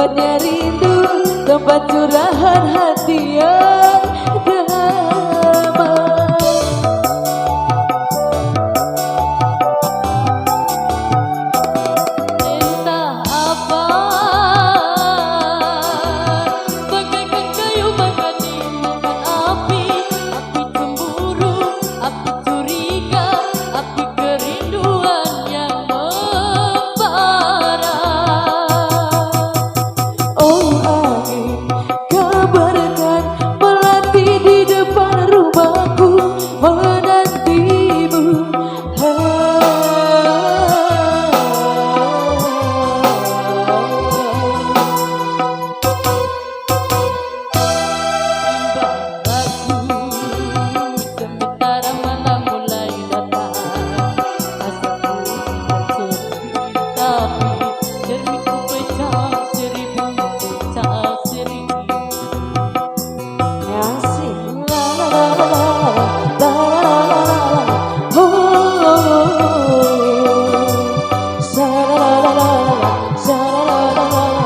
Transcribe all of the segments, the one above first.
tempatnya rindu, tempat curahan hati yang damai. Entah apa, bagaikan kayu bakar dimakan api, api cemburu, api curiga, api kerinduan yang membara. Oh angin, kabarkan melati di depan rumahku, menantimu. Sementara malam mulai datang, asaku tapi cerminku pecah seribu pecah seribu. Asik la la la la la la la, sha la la la la, sha la la la la,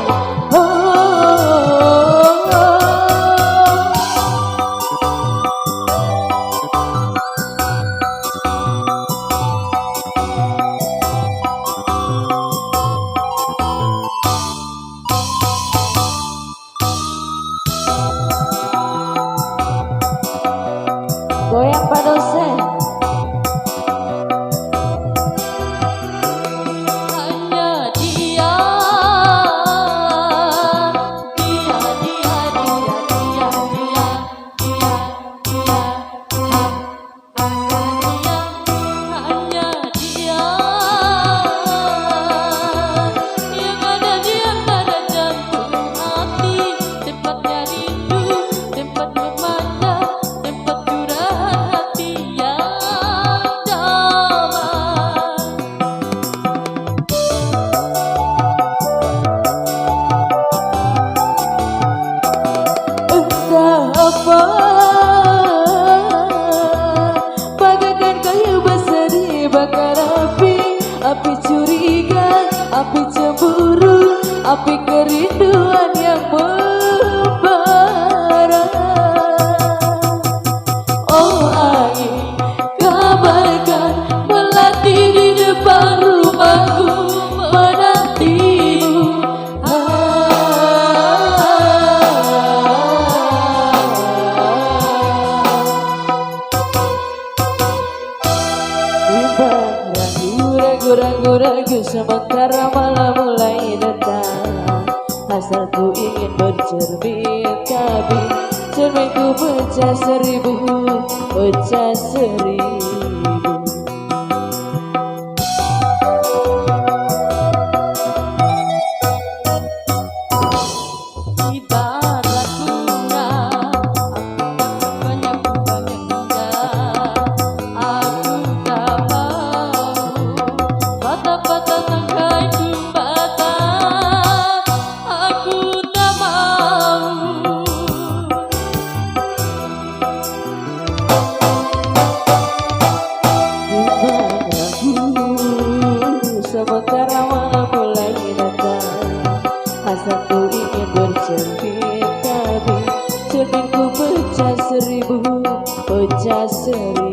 goyang Pak dosen. Hanya dia, dia, dia, dia, dia, dia, dia, dia, hanya dia yang ada di antara jantung hati, tempatnya rindu, tempat memandang, tempat curahan hati yang damai. Entah apa, bagaikan kayu besar dibakar api, api curiga, api cemburu, api kerinduan yang membara. Oh angin, kabarkan melati di depan rumahku, menantimu. Bimbang ragu-ragu sementara malam mulai datang, hasratku ingin bercermin tapi cerminku pecah seribu pecah seribu. Ibarat bunga, aku banyak indah, aku tak mau patah-patah tangkai jembatan, aku tak mau. Sementara malam mulai datang, hasratku ingin bercermin tapi cerminku pecah seribu pecah seribu.